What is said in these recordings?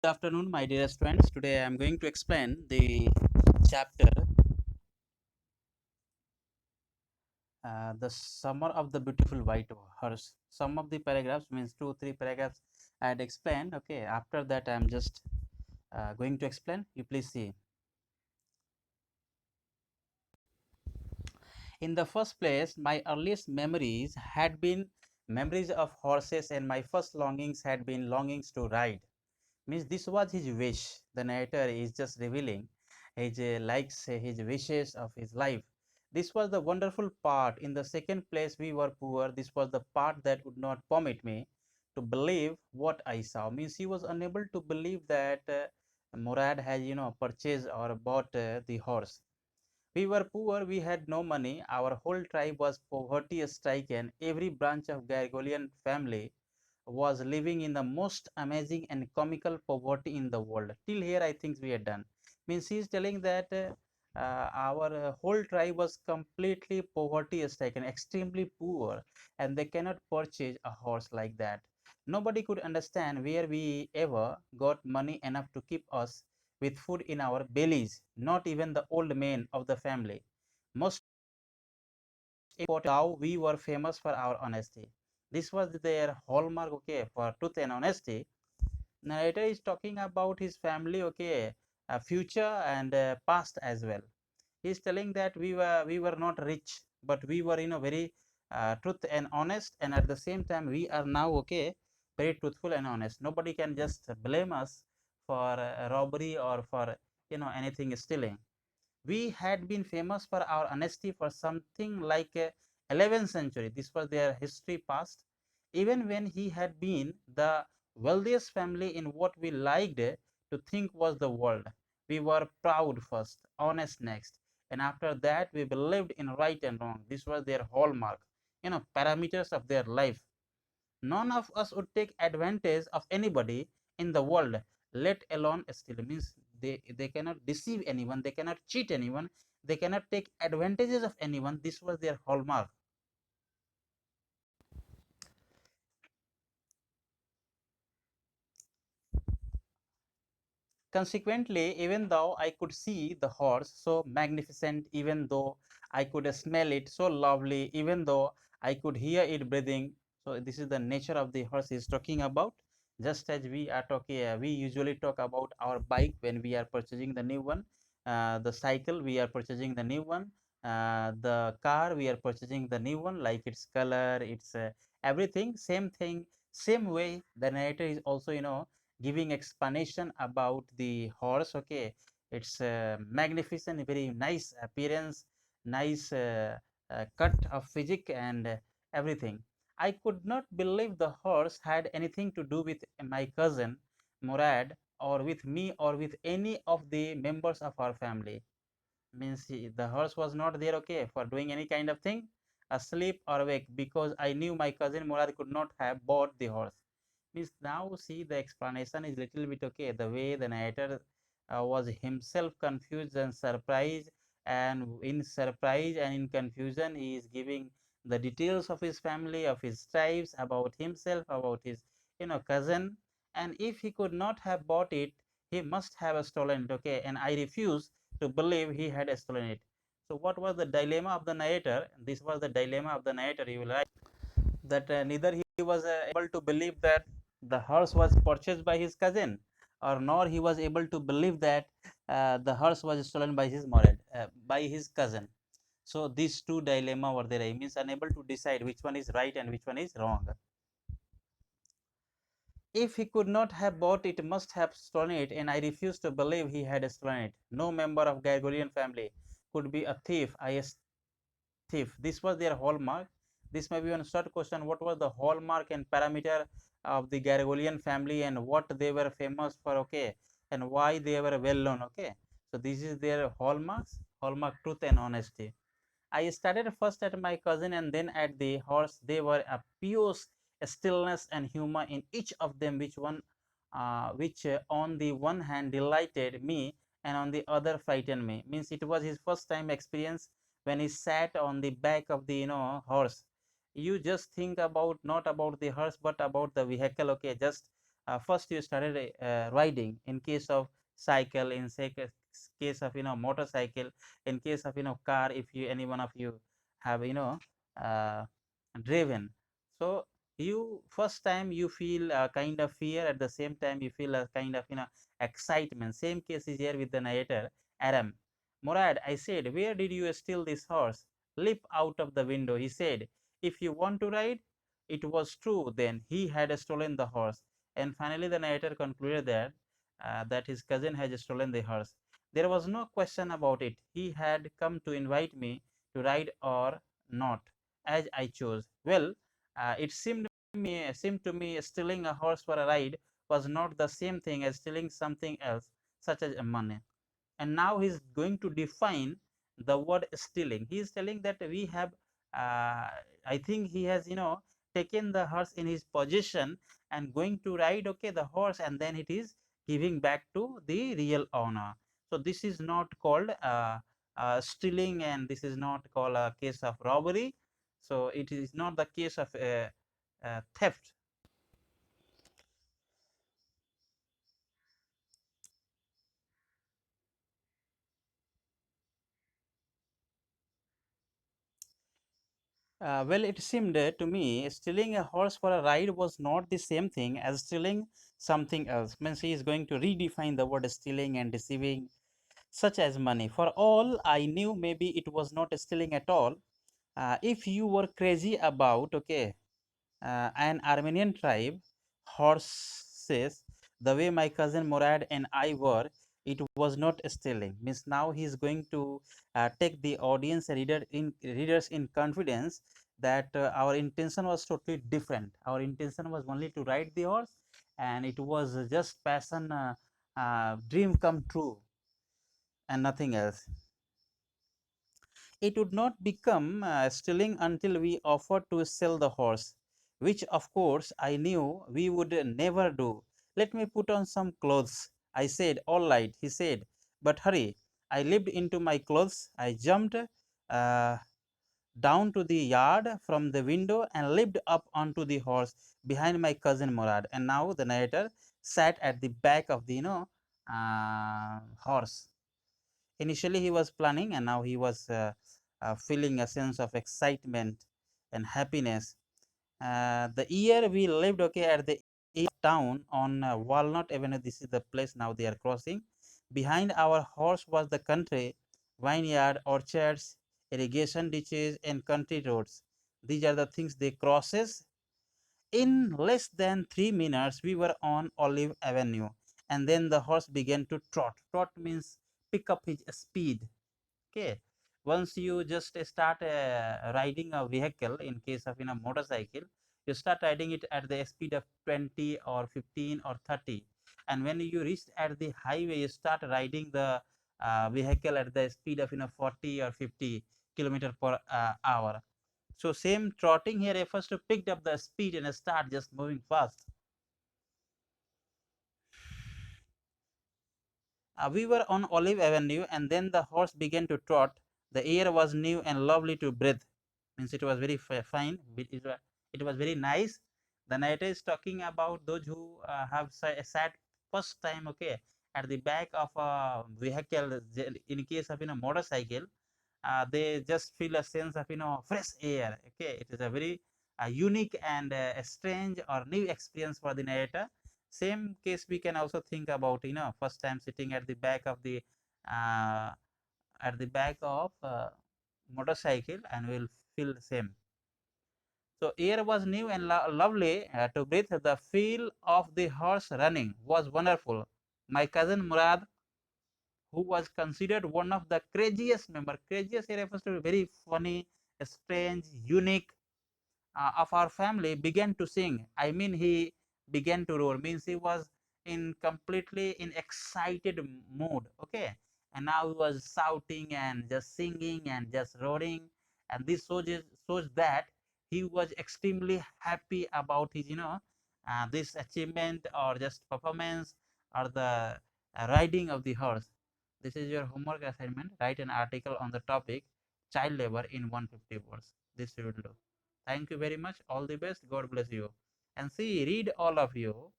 Good afternoon, my dear students. Today I am going to explain the chapter The Summer of the Beautiful White Horse. Some of the paragraphs means 2 3 paragraphs I had explained. Okay, after that I am just going to explain. You please see. In the first place, my earliest memories had been memories of horses, and my first longings had been longings to ride. Means this was his wish. The narrator is just revealing his likes, his wishes of his life. This was the wonderful part. In the second place, we were poor. This was the part that would not permit me to believe what I saw. Means he was unable to believe that Murad had purchased or bought the horse. We were poor, we had no money, our whole tribe was poverty stricken, every branch of Gargolian family was living in the most amazing and comical poverty in the world. Till here, I think we are done. Means he is telling that our whole tribe was completely poverty stricken, extremely poor, and they cannot purchase a horse like that. Nobody could understand where we ever got money enough to keep us with food in our bellies, not even the old men of the family. Most important, how we were famous for our honesty. This was their hallmark, okay, for truth and honesty. Narrator is talking about his family, okay, future and past as well. He is telling that we were not rich, but we were very truth and honest, and at the same time we are now okay, very truthful and honest. Nobody can just blame us for robbery or for anything stealing. We had been famous for our honesty for something like 11th century. This was their history past. Even when he had been the wealthiest family in what we liked to think was the world, we were proud first, honest next, and after that we believed in right and wrong. This was their hallmark, parameters of their life. None of us would take advantage of anybody in the world, let alone steal. Means they cannot deceive anyone, they cannot cheat anyone, they cannot take advantages of anyone. This was their hallmark. Consequently, even though I could see the horse so magnificent, even though I could smell it so lovely, even though I could hear it breathing. So this is the nature of the horse he's talking about. Just as we are talking, we usually talk about our bike when we are purchasing the new one, the cycle we are purchasing the new one, the car we are purchasing the new one, like its color, its everything. Same thing, same way. The narrator is also giving explanation about the horse. Okay, it's magnificent, very nice appearance, nice cut of physique and everything. I could not believe the horse had anything to do with my cousin Murad, or with me, or with any of the members of our family. Means the horse was not there, okay, for doing any kind of thing, asleep or awake, because I knew my cousin Murad could not have bought the horse. Means now see, the explanation is little bit okay, the way the narrator was himself confused and surprised, and in surprise and in confusion he is giving the details of his family, of his tribes, about himself, about his cousin. And if he could not have bought it, he must have stolen it, okay, and I refuse to believe he had stolen it. So what was the dilemma of the narrator? This was the dilemma of the narrator. You will write that neither he was able to believe that the horse was purchased by his cousin, or nor he was able to believe that the horse was stolen by his by his cousin. So these two dilemma were there. He means unable to decide which one is right and which one is wrong. If he could not have bought it, must have stolen it, and I refuse to believe he had stolen it. No member of Gargolian family could be a thief. Thief. This was their hallmark. This may be one short question. What was the hallmark and parameter of the Gargolian family, and what they were famous for? Okay, and why they were well known? Okay, so this is their hallmarks. Hallmark: truth and honesty. I started first at my cousin and then at the horse. They were a pure stillness and humor in each of them, which on the one hand delighted me and on the other frightened me. Means it was his first time experience when he sat on the back of the horse. You just think about not about the horse but about the vehicle. Okay, just first you started riding. In case of cycle, in case of motorcycle, in case of car, if you any one of you have uh, driven. So you first time you feel a kind of fear, at the same time you feel a kind of excitement. Same case is here with the narrator Aram. Murad, I said, where did you steal this horse? Leap out of the window, he said. If you want to ride. It was true then, he had stolen the horse. And finally the narrator concluded that his cousin had stolen the horse. There was no question about it. He had come to invite me to ride or not, as I chose. Well, it seemed to me stealing a horse for a ride was not the same thing as stealing something else, such as money. And now he's going to define the word stealing. He is telling that we have uh, I think he has taken the horse in his possession and going to ride, okay, the horse, and then it is giving back to the real owner. So this is not called stealing, and this is not called a case of robbery. So it is not the case of theft. Well, it seemed to me stealing a horse for a ride was not the same thing as stealing something else. Means he is going to redefine the word stealing and deceiving, such as money. For all I knew, maybe it was not stealing at all. If you were crazy about, okay, an Armenian tribe, horses, the way my cousin Murad and I were, it was not stealing. Means now he is going to take the audience and readers in confidence that our intention was totally different. Our intention was only to ride the horse, and it was just passion, dream come true, and nothing else. It would not become stealing until we offered to sell the horse, which of course I knew we would never do. Let me put on some clothes. I said, all right, he said, but hurry. I leaped into my clothes. I jumped down to the yard from the window and leaped up onto the horse behind my cousin Murad. And now the narrator sat at the back of the horse. Initially he was planning, and now he was feeling a sense of excitement and happiness. The year we lived, okay, at the town on Walnut Avenue. This is the place now they are crossing. Behind our horse was the country, vineyard, orchards, irrigation ditches, and country roads. These are the things they crosses. In less than 3 minutes, we were on Olive Avenue, and then the horse began to trot. Trot means pick up his speed. Okay, once you just start riding a vehicle, in case of motorcycle, you start riding it at the speed of 20 or 15 or 30, and when you reach at the highway, you start riding the vehicle at the speed of 40 or 50 kilometer per hour. So same trotting here refers to picked up the speed and start just moving fast. We were on Olive Avenue, and then the horse began to trot. The air was new and lovely to breathe. Means it was very fine. It was very nice. The narrator is talking about those who have sat first time, okay, at the back of a vehicle. In case of motorcycle, they just feel a sense of fresh air. Okay, it is a very unique and a strange or new experience for the narrator. Same case we can also think about first time sitting uh, at the back of motorcycle, and will feel the same. So air was new and lovely to breathe. The feel of the horse running was wonderful. My cousin Murad, who was considered one of the craziest member, craziest here refers to very funny, strange, unique of our family, began to sing. I mean, he began to roar. Means he was in completely in excited mood. Okay, and now he was shouting and just singing and just roaring, and this shows that he was extremely happy about his this achievement or just performance or the riding of the horse. This is your homework assignment. Write an article on the topic child labor in 150 words. This you will do. Thank you very much. All the best. God bless you. And see, read all of you.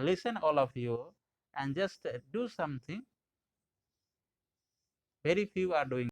listen all of you and just do something. Very few are doing.